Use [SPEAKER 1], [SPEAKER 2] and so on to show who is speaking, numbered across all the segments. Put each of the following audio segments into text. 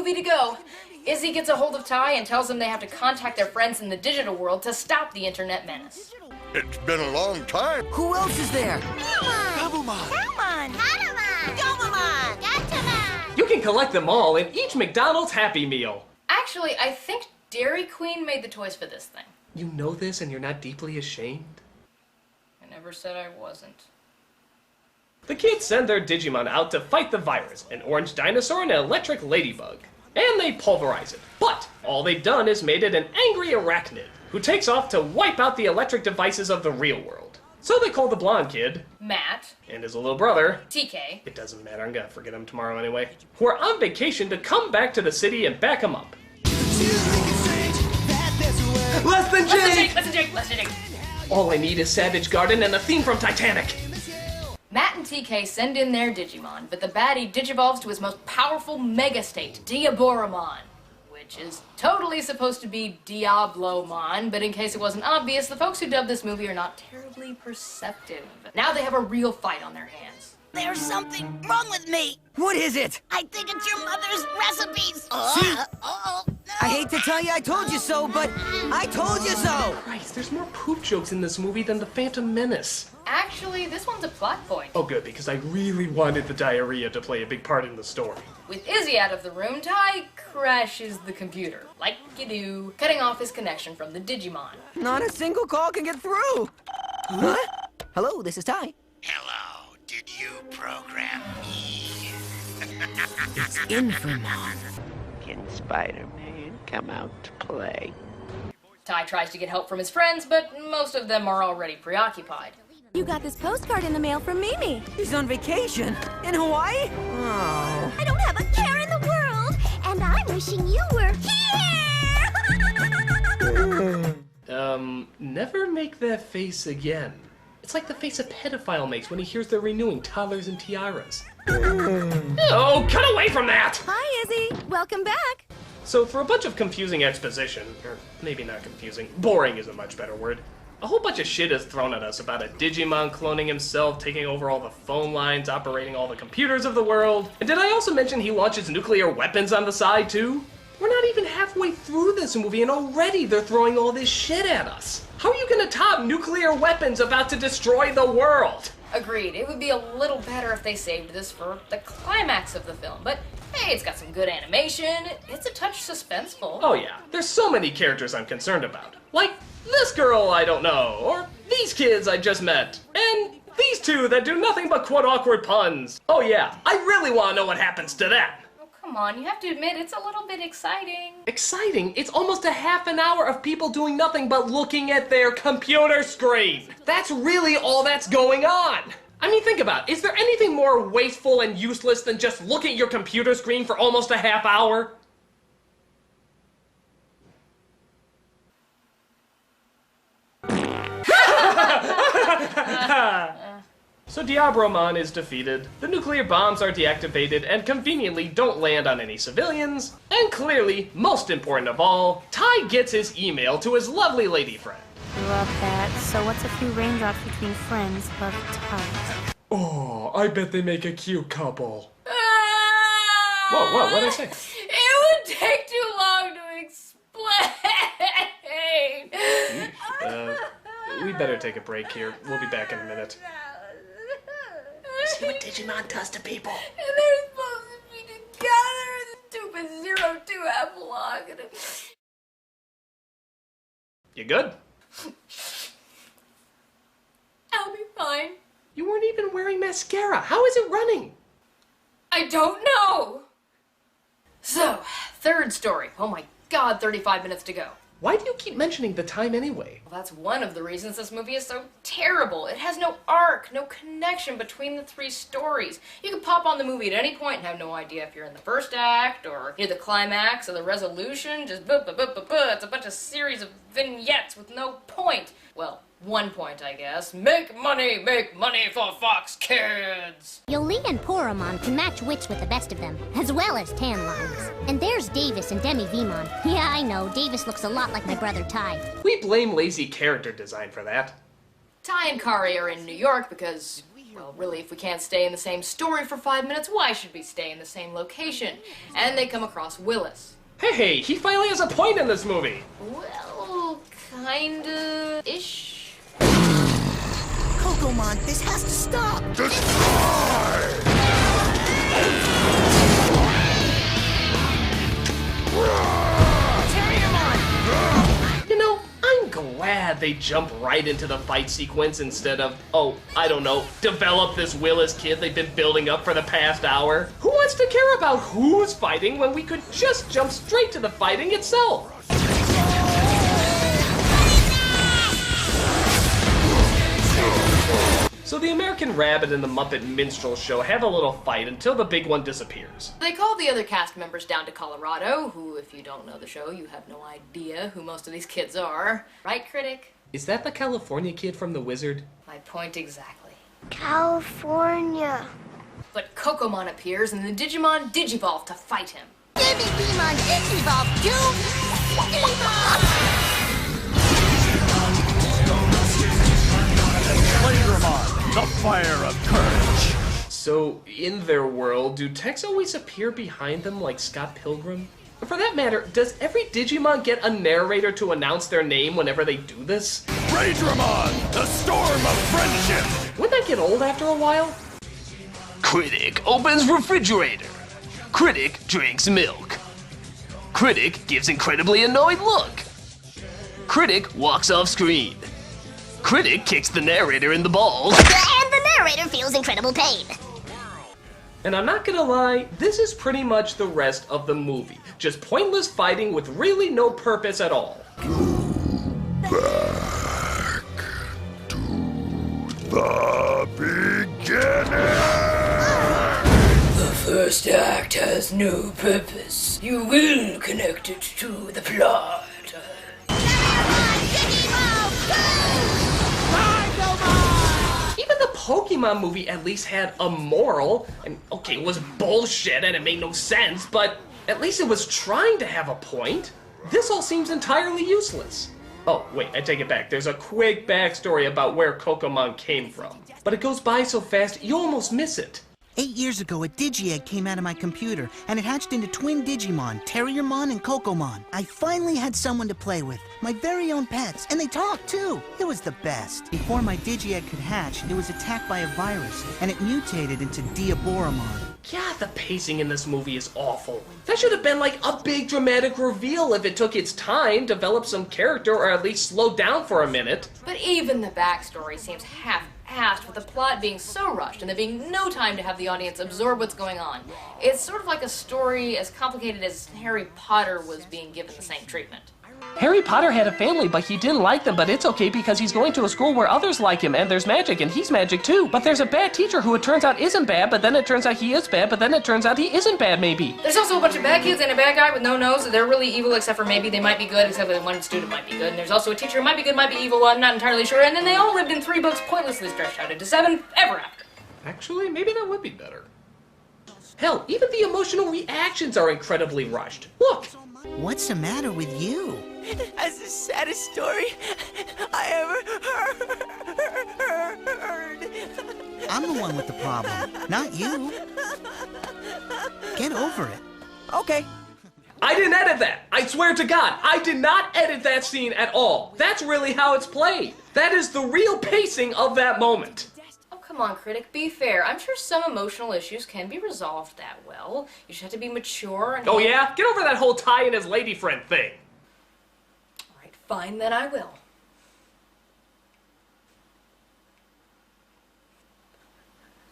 [SPEAKER 1] movie to go. Izzy gets a hold of Ty and tells them they have to contact their friends in the digital world to stop the internet menace.
[SPEAKER 2] It's been a long time.
[SPEAKER 3] Who else is there?
[SPEAKER 2] Doublemon.
[SPEAKER 4] Salmon! Hanamon! Domamon! Gatamon!
[SPEAKER 5] You can collect them all in each McDonald's Happy Meal.
[SPEAKER 1] Actually, I think Dairy Queen made the toys for this thing.
[SPEAKER 5] You know this and you're not deeply ashamed?
[SPEAKER 1] I never said I wasn't.
[SPEAKER 5] The kids send their Digimon out to fight the virus, an orange dinosaur and an electric ladybug. And they pulverize it. But all they've done is made it an angry arachnid, who takes off to wipe out the electric devices of the real world. So they call the blonde kid,
[SPEAKER 1] Matt,
[SPEAKER 5] and his little brother,
[SPEAKER 1] TK,
[SPEAKER 5] it doesn't matter, I'm gonna forget him tomorrow anyway, who are on vacation to come back to the city and back him up. Less than Jake!
[SPEAKER 1] Less than Jake!
[SPEAKER 5] All I need is Savage Garden and the theme from Titanic.
[SPEAKER 1] Matt and TK send in their Digimon, but the baddie digivolves to his most powerful mega state, Diaboromon, which is totally supposed to be Diablomon, but in case it wasn't obvious, the folks who dubbed this movie are not terribly perceptive. Now they have a real fight on their hands.
[SPEAKER 4] There's something wrong with me.
[SPEAKER 3] What is it?
[SPEAKER 4] I think it's your mother's recipes.
[SPEAKER 3] I hate to tell you I told you so, but I told you so!
[SPEAKER 5] Christ, there's more poop jokes in this movie than the Phantom Menace.
[SPEAKER 1] Actually, this one's a plot point.
[SPEAKER 5] Oh good, because I really wanted the diarrhea to play a big part in the story.
[SPEAKER 1] With Izzy out of the room, Ty crashes the computer, like you do, cutting off his connection from the Digimon.
[SPEAKER 3] Not a single call can get through! Huh? Hello, this is Ty.
[SPEAKER 2] Hello, did you program me?
[SPEAKER 3] It's Infamon.
[SPEAKER 6] Can Spider-Man come out to play?
[SPEAKER 1] Ty tries to get help from his friends, but most of them are already preoccupied.
[SPEAKER 7] You got this postcard in the mail from Mimi.
[SPEAKER 3] He's on vacation? In Hawaii? Oh.
[SPEAKER 4] I don't have a care in the world, and I'm wishing you were here.
[SPEAKER 5] Never make that face again. It's like the face a pedophile makes when he hears they're renewing Toddlers and Tiaras. Oh, cut away from that!
[SPEAKER 7] Hi, Izzy. Welcome back.
[SPEAKER 5] So for a bunch of confusing exposition, or maybe not confusing, boring is a much better word, a whole bunch of shit is thrown at us about a Digimon cloning himself, taking over all the phone lines, operating all the computers of the world. And did I also mention he launches nuclear weapons on the side too? We're not even halfway through this movie and already they're throwing all this shit at us. How are you gonna top nuclear weapons about to destroy the world?
[SPEAKER 1] Agreed, it would be a little better if they saved this for the climax of the film, but hey, it's got some good animation, it's a touch suspenseful.
[SPEAKER 5] Oh yeah, there's so many characters I'm concerned about. Like, this girl I don't know, or these kids I just met, and these two that do nothing but quote awkward puns. Oh yeah, I really want to know what happens to that.
[SPEAKER 1] Oh, come on, you have to admit, it's a little bit exciting.
[SPEAKER 5] Exciting? It's almost a half an hour of people doing nothing but looking at their computer screen. That's really all that's going on. I mean, think about it. Is there anything more wasteful and useless than just looking at your computer screen for almost a half hour? So Diaboromon is defeated, the nuclear bombs are deactivated and conveniently don't land on any civilians, and clearly, most important of all, Ty gets his email to his lovely lady friend.
[SPEAKER 7] Love that. So what's a few raindrops between friends of ties?
[SPEAKER 5] Oh, I bet they make a cute couple. Whoa, what'd I say?
[SPEAKER 1] It would take too long to explain.
[SPEAKER 5] We better take a break here. We'll be back in a minute.
[SPEAKER 6] See what Digimon does to people.
[SPEAKER 1] And they're supposed to be together, the stupid 02 epilogue.
[SPEAKER 5] You good?
[SPEAKER 1] I'll be fine.
[SPEAKER 5] You weren't even wearing mascara. How is it running?
[SPEAKER 1] I don't know. So, third story. Oh my god, 35 minutes to go.
[SPEAKER 5] Why do you keep mentioning the time anyway?
[SPEAKER 1] Well, that's one of the reasons this movie is so terrible. It has no arc, no connection between the three stories. You can pop on the movie at any point and have no idea if you're in the first act, or near the climax, or the resolution. Just it's a bunch of series of vignettes with no point. Well, one point, I guess. Make money for Fox Kids!
[SPEAKER 4] Yoli and Poromon can match wits with the best of them, as well as tan lines. And there's Davis and Demi Vemon. Yeah, I know, Davis looks a lot like my brother Ty.
[SPEAKER 5] We blame lazy character design for that.
[SPEAKER 1] Ty and Kari are in New York because, Well, really, if we can't stay in the same story for 5 minutes, why should we stay in the same location? And they come across Willis.
[SPEAKER 5] Hey, he finally has a point in this movie.
[SPEAKER 1] Well, kinda-ish.
[SPEAKER 3] Kokomon, this has to stop!
[SPEAKER 5] You know, I'm glad they jump right into the fight sequence instead of, oh, I don't know, develop this Willis kid they've been building up for the past hour. Who wants to care about who's fighting when we could just jump straight to the fighting itself? So the American Rabbit and the Muppet Minstrel Show have a little fight until the big one disappears.
[SPEAKER 1] They call the other cast members down to Colorado, who, if you don't know the show, you have no idea who most of these kids are. Right, Critic?
[SPEAKER 5] Is that the California kid from The Wizard?
[SPEAKER 1] My point exactly.
[SPEAKER 8] California.
[SPEAKER 1] But Kokomon appears and the Digimon digivolve to fight him.
[SPEAKER 4] Demi Veemon Digivolve to Digimon!
[SPEAKER 9] Digimon, the fire of courage.
[SPEAKER 5] So, in their world, do techs always appear behind them like Scott Pilgrim? For that matter, does every Digimon get a narrator to announce their name whenever they do this?
[SPEAKER 9] Digimon, the storm of friendship.
[SPEAKER 5] Wouldn't that get old after a while?
[SPEAKER 10] Critic opens refrigerator. Critic drinks milk. Critic gives incredibly annoyed look. Critic walks off screen. Critic kicks the narrator in the balls.
[SPEAKER 4] And the narrator feels incredible pain.
[SPEAKER 5] And I'm not gonna lie, this is pretty much the rest of the movie. Just pointless fighting with really no purpose at all.
[SPEAKER 2] Back to the beginning!
[SPEAKER 1] The first act has no purpose. You will connect it to the plot. Even the Pokemon movie at least had a moral. And okay, it was bullshit and it made no sense, but at least it was trying to have a point. This all seems entirely useless. Oh, wait, I take it back. There's a quick backstory about where Kokomon came from. But it goes by so fast, you almost miss it.
[SPEAKER 3] 8 years ago, a Digi-Egg came out of my computer, and it hatched into twin Digimon, Terriermon and Kokomon. I finally had someone to play with, my very own pets, and they talked too. It was the best. Before my Digi-Egg could hatch, it was attacked by a virus, and it mutated into Diaboromon.
[SPEAKER 5] God, the pacing in this movie is awful. That should have been like a big dramatic reveal if it took its time, developed some character, or at least slowed down for a minute.
[SPEAKER 1] But even the backstory seems half-assed, with the plot being so rushed and there being no time to have the audience absorb what's going on. It's sort of like a story as complicated as Harry Potter was being given the same treatment.
[SPEAKER 10] Harry Potter had a family, but he didn't like them, but it's okay because he's going to a school where others like him, and there's magic, and he's magic too. But there's a bad teacher who it turns out isn't bad, but then it turns out he is bad, but then it turns out he isn't bad, maybe.
[SPEAKER 1] There's also a bunch of bad kids and a bad guy with no nose, so they're really evil except for maybe they might be good, except for one student might be good. And there's also a teacher who might be good, might be evil, I'm not entirely sure. And then they all lived in 3 books pointlessly stretched out into 7 ever after.
[SPEAKER 5] Actually, maybe that would be better. Hell, even the emotional reactions are incredibly rushed. Look!
[SPEAKER 3] What's the matter with you?
[SPEAKER 11] That's the saddest story I ever heard.
[SPEAKER 3] I'm the one with the problem, not you. Get over it.
[SPEAKER 11] Okay.
[SPEAKER 5] I didn't edit that! I swear to God, I did not edit that scene at all. That's really how it's played. That is the real pacing of that moment.
[SPEAKER 1] Oh, come on, Critic, be fair. I'm sure some emotional issues can be resolved that well. You just have to be mature and...
[SPEAKER 5] Oh yeah? Get over that whole Ty and his lady friend thing.
[SPEAKER 1] Alright, fine, then I will.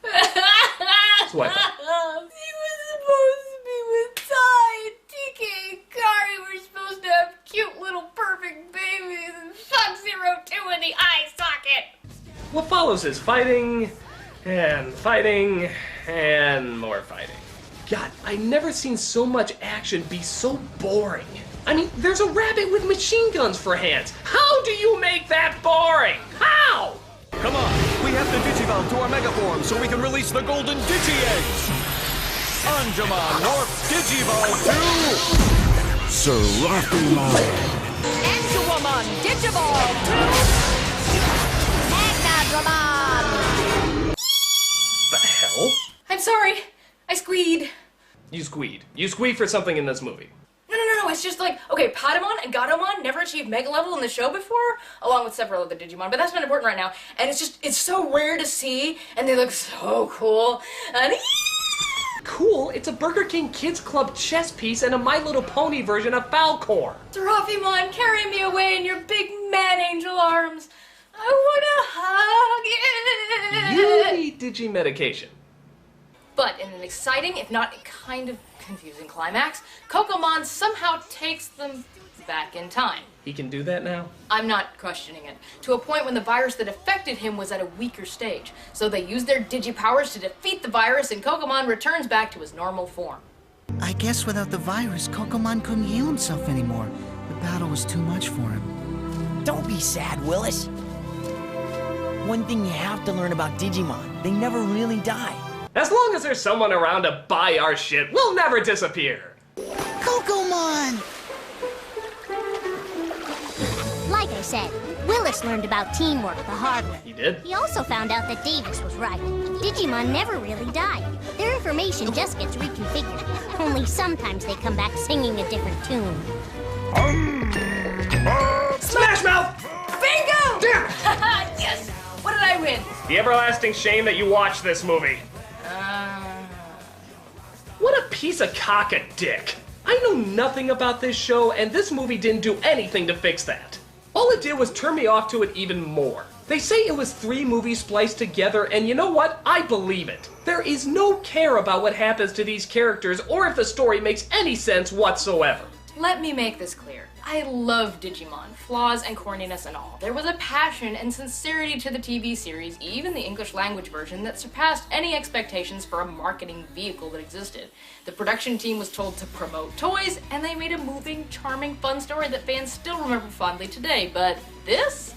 [SPEAKER 5] That's what I thought.
[SPEAKER 1] He was supposed to be with Ty, TK, and Kari were supposed to have cute little perfect babies, and Sub-Zero-2 in the eye socket!
[SPEAKER 5] What follows is fighting, and more fighting. God, I've never seen so much action be so boring. I mean, there's a rabbit with machine guns for hands. How do you make that boring? How?
[SPEAKER 9] Come on, we have to digivolve to our mega form so we can release the golden Digi-Eggs. Anjumon Morph Digivolve to...
[SPEAKER 2] Seraphimon!
[SPEAKER 11] Anjumon Digivolve to... Megadramon!
[SPEAKER 5] hell?
[SPEAKER 1] I'm sorry. I squeed.
[SPEAKER 5] You squeed. You squeed for something in this movie.
[SPEAKER 1] No, it's just like, okay, Patamon and Gatomon never achieved Mega Level in the show before, along with several other Digimon, but that's not important right now. And it's so rare to see, and they look so cool. And
[SPEAKER 5] Cool? It's a Burger King Kids Club chess piece and a My Little Pony version of Falcor.
[SPEAKER 1] Seraphimon, carry me away in your big man angel arms. I wanna hug
[SPEAKER 5] You
[SPEAKER 1] it.
[SPEAKER 5] need Digi-medication.
[SPEAKER 1] But in an exciting, if not kind of confusing climax, Kokomon somehow takes them back in time.
[SPEAKER 5] He can do that now?
[SPEAKER 1] I'm not questioning it. To a point when the virus that affected him was at a weaker stage. So they use their Digi-powers to defeat the virus, and Kokomon returns back to his normal form.
[SPEAKER 3] I guess without the virus, Kokomon couldn't heal himself anymore. The battle was too much for him.
[SPEAKER 11] Don't be sad, Willis. One thing you have to learn about Digimon, they never really die.
[SPEAKER 5] As long as there's someone around to buy our shit, we'll never disappear.
[SPEAKER 3] Kokomon!
[SPEAKER 4] Like I said, Willis learned about teamwork the hard way.
[SPEAKER 5] He did?
[SPEAKER 4] He also found out that Davis was right. Digimon never really die. Their information just gets reconfigured. Only sometimes they come back singing a different tune.
[SPEAKER 5] Smash Mouth!
[SPEAKER 1] Bingo!
[SPEAKER 5] Damn!
[SPEAKER 1] Yes! What did I win?
[SPEAKER 5] The everlasting shame that you watched this movie. What a piece of cock-a-dick. I know nothing about this show, and this movie didn't do anything to fix that. All it did was turn me off to it even more. They say it was 3 movies spliced together, and you know what? I believe it. There is no care about what happens to these characters or if the story makes any sense whatsoever.
[SPEAKER 1] Let me make this clear. I love Digimon, flaws and corniness and all. There was a passion and sincerity to the TV series, even the English language version, that surpassed any expectations for a marketing vehicle that existed. The production team was told to promote toys, and they made a moving, charming, fun story that fans still remember fondly today. But this?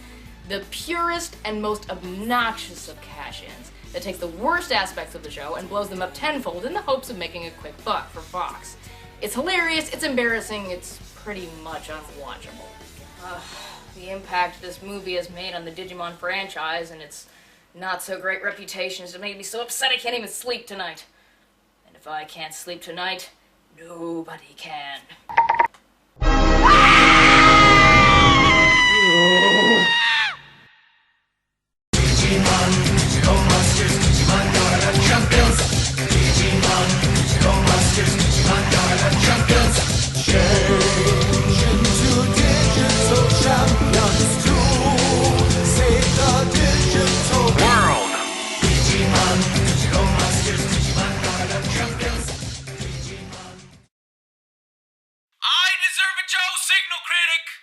[SPEAKER 1] The purest and most obnoxious of cash-ins that takes the worst aspects of the show and blows them up tenfold in the hopes of making a quick buck for Fox. It's hilarious, it's embarrassing, it's pretty much unwatchable. The impact this movie has made on the Digimon franchise and its not-so-great reputation has made me so upset I can't even sleep tonight. And if I can't sleep tonight, nobody can.
[SPEAKER 12] Digimon, Go Monsters, Digimon, you're the champions. Digimon, Go Monsters, Digimon, you're the champions. Change into digital champions to save the digital world. Digimon, Go Monsters, Digimon, you're the champions. Digimon. I deserve a Joe Signal Critic.